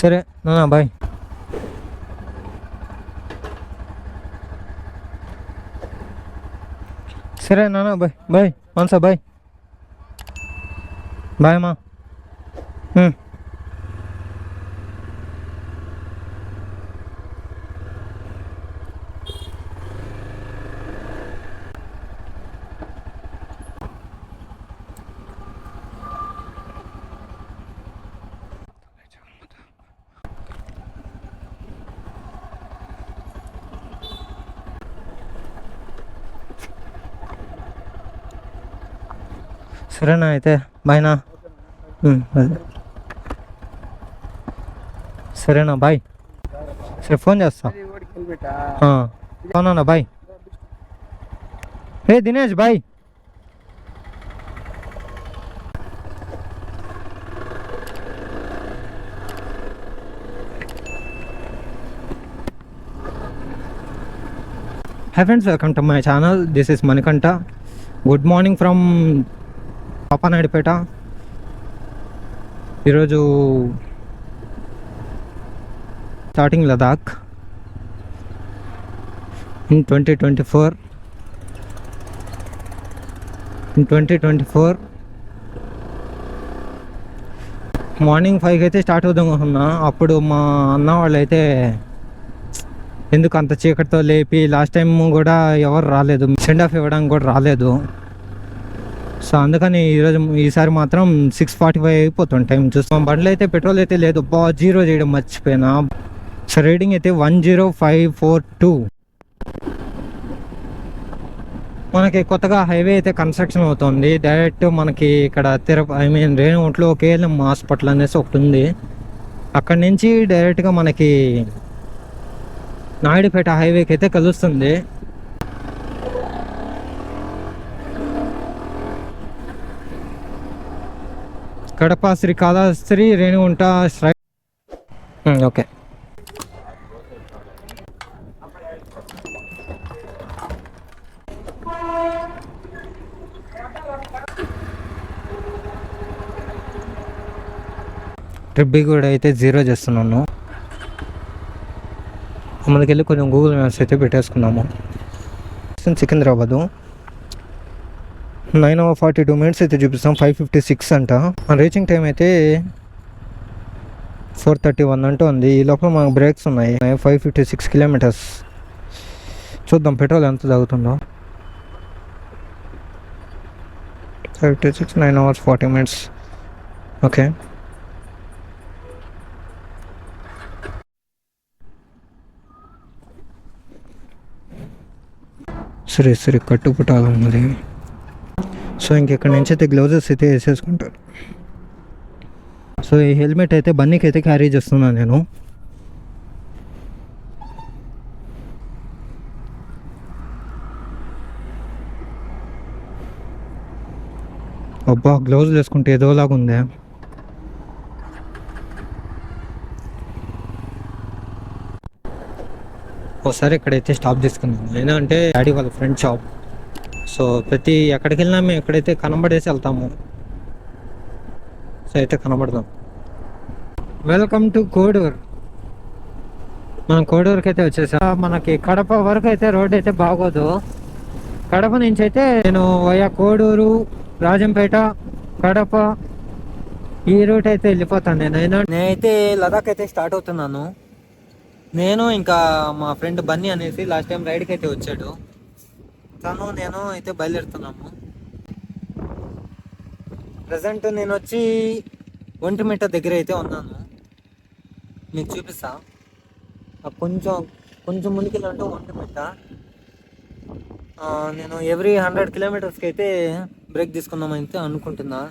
సరే నాన్న బాయ్. సరే నాన్న బాయ్ బాయ్ మనసా బాయ్ బాయ్ అమ్మా. సరేనా అయితే బాయ్నా. సరేనా బాయ్. సరే ఫోన్ చేస్తా. అవునా బాయ్. ఏ దినేష్ బాయ్. Hi friends, welcome to my channel. This is Manikanta. Good morning from Papanaidupeta. ఈరోజు స్టార్టింగ్ లదాఖ్ ఇన్ 2024. మార్నింగ్ 5కి అయితే స్టార్ట్ అవుదాం అనుకున్నా. అప్పుడు మా అన్న వాళ్ళు అయితే ఎందుకు అంత చీకటితో లేపి, లాస్ట్ టైం కూడా ఎవరు రాలేదు, సెండ్ ఆఫ్ ఇవ్వడానికి కూడా రాలేదు. సో అందుకని ఈసారి మాత్రం 6:45 అయిపోతుంది టైం. చూస్తాం బండ్లు అయితే పెట్రోల్ అయితే లేదు. జీరో చేయడం మర్చిపోయినా. సో రీడింగ్ అయితే 10542. మనకి కొత్తగా హైవే అయితే కన్స్ట్రక్షన్ అవుతుంది. డైరెక్ట్ మనకి ఇక్కడ రేణిగుంటలో కేఎల్ఎం హాస్పిటల్ అనేసి ఒకటి ఉంది. అక్కడి నుంచి డైరెక్ట్గా మనకి నాయుడుపేట హైవేకి అయితే కలుస్తుంది. Kadapa Srikalahasti Renigunta okay. Trip B కూడా అయితే 0 చేస్తున్నాను. మనకెళ్ళి కొంచెం గూగుల్ మ్యాప్స్ అయితే పెట్టేసుకున్నాము. సికింద్రాబాదు 9:42 అయితే చూపిస్తాం. 5:56 అంట. మన రీచింగ్ టైం అయితే 4:31 అంటూ ఉంది. ఈ లోపల మనకు బ్రేక్స్ ఉన్నాయి. 556 కిలోమీటర్స్. చూద్దాం పెట్రోల్ ఎంత తాగుతుందో. 556 9 hours 40 minutes. ఓకే. సరే కట్టుపుటాలన్నది. సో ఇంకెక్కడి నుంచి అయితే గ్లౌజెస్ అయితే వేసేసుకుంటారు. సో ఈ హెల్మెట్ అయితే బన్నీకి అయితే క్యారీ చేస్తున్నాను నేను. అబ్బా గ్లౌజ్ వేసుకుంటే ఏదోలాగా ఉంది. ఒకసారి ఇక్కడైతే స్టాప్ చేసుకున్నాను. ఏంటంటే డాడీ వాళ్ళ ఫ్రెండ్ షాప్. సో ప్రతి ఎక్కడికి వెళ్ళినా మేము ఎక్కడైతే కనబడేసి వెళ్తాము. సో అయితే కనబడదాం. Welcome to Koduru. మనం కోడూరుకి అయితే వచ్చేసా. మనకి కడప వరకు అయితే రోడ్ అయితే బాగోదు. కడప నుంచి అయితే నేను వయా కోడూరు, రాజంపేట, కడప ఈ రూట్ అయితే వెళ్ళిపోతాను. నేనైతే లదాఖ్ అయితే స్టార్ట్ అవుతున్నాను. నేను ఇంకా మా ఫ్రెండ్ బన్నీ అనేసి లాస్ట్ టైం రైడ్కి అయితే వచ్చాడు. నేను అయితే బయలుదేరుతున్నాము. ప్రజెంట్ నేను వచ్చి ఒంటిమిట్ట దగ్గర అయితే ఉన్నాను. మీకు చూపిస్తా. కొంచెం ముందుకెళ్ళంటే ఒంటిమిట్ట. నేను ఎవ్రీ 100 కిలోమీటర్స్కి అయితే బ్రేక్ తీసుకుందామైతే అనుకుంటున్నా.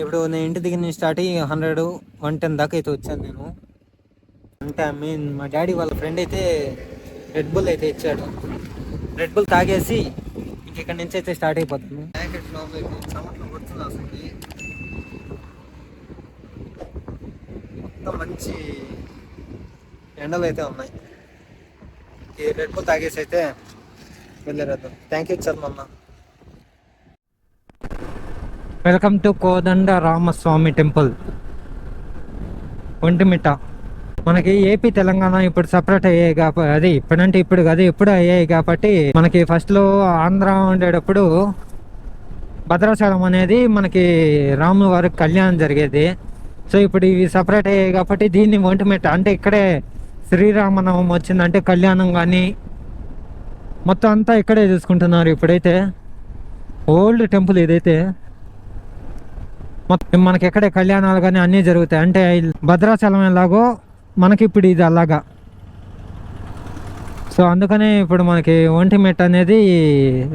ఇప్పుడు నేను ఇంటి దగ్గర నుంచి స్టార్ట్ అయ్యి 100, 110 దాకా అయితే వచ్చాను నేను. అంటే మా డాడీ వాళ్ళ ఫ్రెండ్ అయితే రెడ్ బుల్ అయితే ఇచ్చాడు. రెడ్ బుల్ తాగేసి ఇంకెక్కడి నుంచి అయితే స్టార్ట్ అయిపోతాను. చెమట్లు కొడుతుంది అసలు. మొత్తం మంచి ఎండలు అయితే ఉన్నాయి. ఈ రెడ్ బుల్ తాగేసి అయితే వెళ్ళేద్దాం. థ్యాంక్ యూ చర్మన్న. Welcome to Kodanda Ramaswamy temple. Vontimitta. మనకి ఏపీ తెలంగాణ ఇప్పుడు సపరేట్ అయ్యాయి కాబట్టి, అది ఇప్పుడంటే ఇప్పుడు కాదు, ఎప్పుడు అయ్యాయి కాబట్టి మనకి ఫస్ట్లో ఆంధ్ర ఉండేటప్పుడు భద్రాచలం అనేది మనకి రాముల వారికి కళ్యాణం జరిగేది. సో ఇప్పుడు ఇవి సపరేట్ అయ్యాయి కాబట్టి దీన్ని ఒంటిమిట్ట అంటే ఇక్కడే శ్రీరామనవమి వచ్చిందంటే కళ్యాణం కానీ మొత్తం అంతా ఇక్కడే చూసుకుంటున్నారు. ఇప్పుడైతే ఓల్డ్ టెంపుల్ ఇదైతే మొత్తం మనకి ఎక్కడే కళ్యాణాలు కానీ అన్నీ జరుగుతాయి. అంటే భద్రాచలం ఎలాగో మనకి ఇప్పుడు ఇది అలాగా. సో అందుకనే ఇప్పుడు మనకి ఒంటిమిట్ట అనేది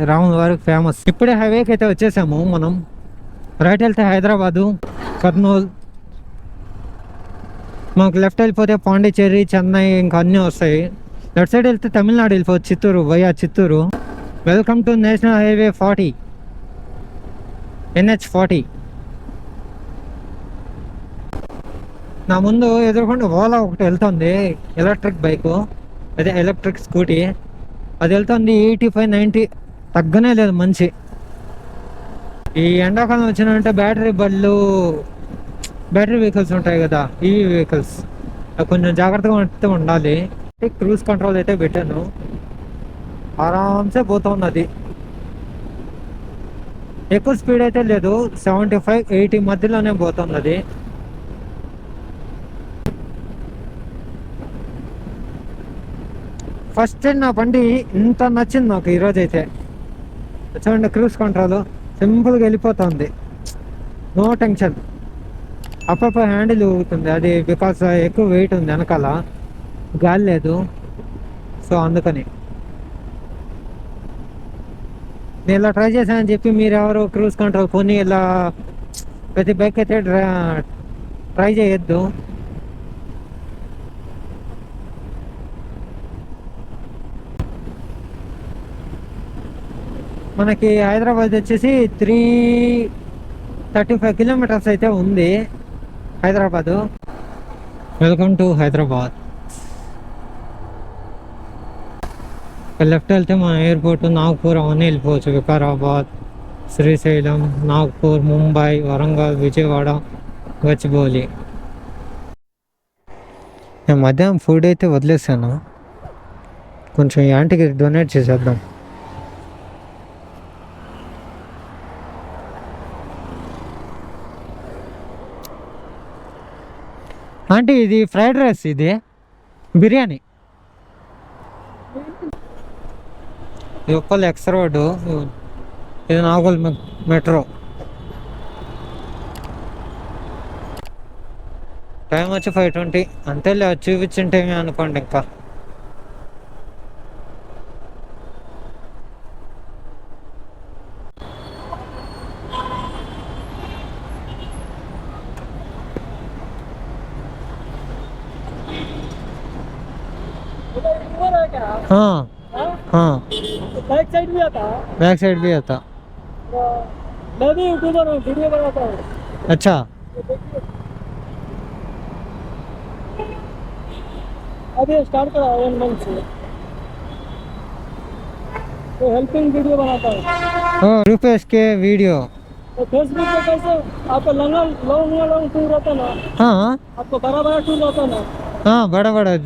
రాముల వారికి ఫేమస్. ఇప్పుడే హైవేకి అయితే వచ్చేసాము మనం. రైట్ వెళ్తే హైదరాబాదు, కర్నూలు, మనకు లెఫ్ట్ వెళ్ళిపోతే పాండిచ్చేరి, చెన్నై ఇంకా అన్నీ వస్తాయి. లెఫ్ట్ సైడ్ వెళ్తే తమిళనాడు వెళ్ళిపోవచ్చు, Chittoor via Chittoor. Welcome to national highway 40, NH40. నా ముందు ఎదురుకుండా ఓలా ఒకటి వెళ్తుంది, ఎలక్ట్రిక్ బైకు, అదే ఎలక్ట్రిక్ స్కూటీ. అది వెళ్తుంది 85, 90, తగ్గనే లేదు మంచి. ఈ ఎండాకాలం వచ్చినంటే బ్యాటరీ వెహికల్స్ ఉంటాయి కదా, ఈవీ వెహికల్స్, అవి కొంచెం జాగ్రత్తగా ఉండాలి. క్రూజ్ కంట్రోల్ అయితే పెట్టాను, ఆరామ్సే పోతుంది. అది ఎక్కువ స్పీడ్ అయితే లేదు, 75, 80 మధ్యలోనే పోతుంది అది. ఫస్ట్ టైం నా బండి ఇంత నచ్చింది నాకు ఈరోజు అయితే. చూడండి, క్రూజ్ కంట్రోల్ సింపుల్గా వెళ్ళిపోతుంది, నో టెన్షన్. అప్పుడప్పుడు హ్యాండిల్ ఊగుతుంది, అది బికాస్ ఎక్కువ వెయిట్ ఉంది వెనకాల, గాలి లేదు. సో అందుకని నేను ఇలా ట్రై చేశానని చెప్పి మీరు ఎవరు క్రూజ్ కంట్రోల్ కొని ఇలా ప్రతి బైక్ అయితే ట్రై చేయొద్దు. మనకి హైదరాబాద్ వచ్చేసి 335 కిలోమీటర్స్ అయితే ఉంది Hyderabad. Welcome to Hyderabad. Left వెళ్తే మన ఎయిర్పోర్ట్ నాగ్పూర్ అవన్నీ వెళ్ళిపోవచ్చు. వికారాబాద్, శ్రీశైలం, నాగ్పూర్, ముంబై, వరంగల్, విజయవాడ, గచ్చిబౌలి. నేను మధ్యాహ్నం ఫుడ్ అయితే వదిలేసాను, కొంచెం యాంటీకి డొనేట్ చేసేద్దాం. అంటే ఇది ఫ్రైడ్ రైస్, ఇది బిర్యానీ. ఇది ఉప్పల్ ఎక్స్ రోడ్, ఇది నాగోల్ మెట్రో. టైం వచ్చి 5:20 అంతేలే, చూపించింటే అనుకోండి. ఇంకా हाँ हाँ, बैक साइड भी आता है। बैक साइड भी आता। मैं भी यूट्यूबर हूँ, वीडियो बनाता हूँ। अच्छा, अभी स्टार्ट करा 1 मंथ से, तो हेल्पिंग वीडियो बनाता हूँ। रुपेश के वीडियो तो फेसबुक पे कैसे आपको लॉन्ग टूर रहता ना, हाँ आपको बड़ा टूर रहता ना, हाँ, बड़ा बड़ा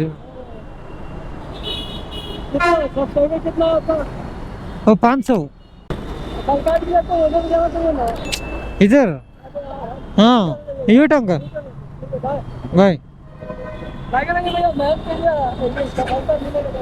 कितना सब्सक्राइबर कितना आपका? वो 500 सरकार भी आपको उधर जाना चाहिए ना, इधर। हाँ, यूट्यूब का भाई। लगे भैया मैच के लिए सफलता मिलेगा।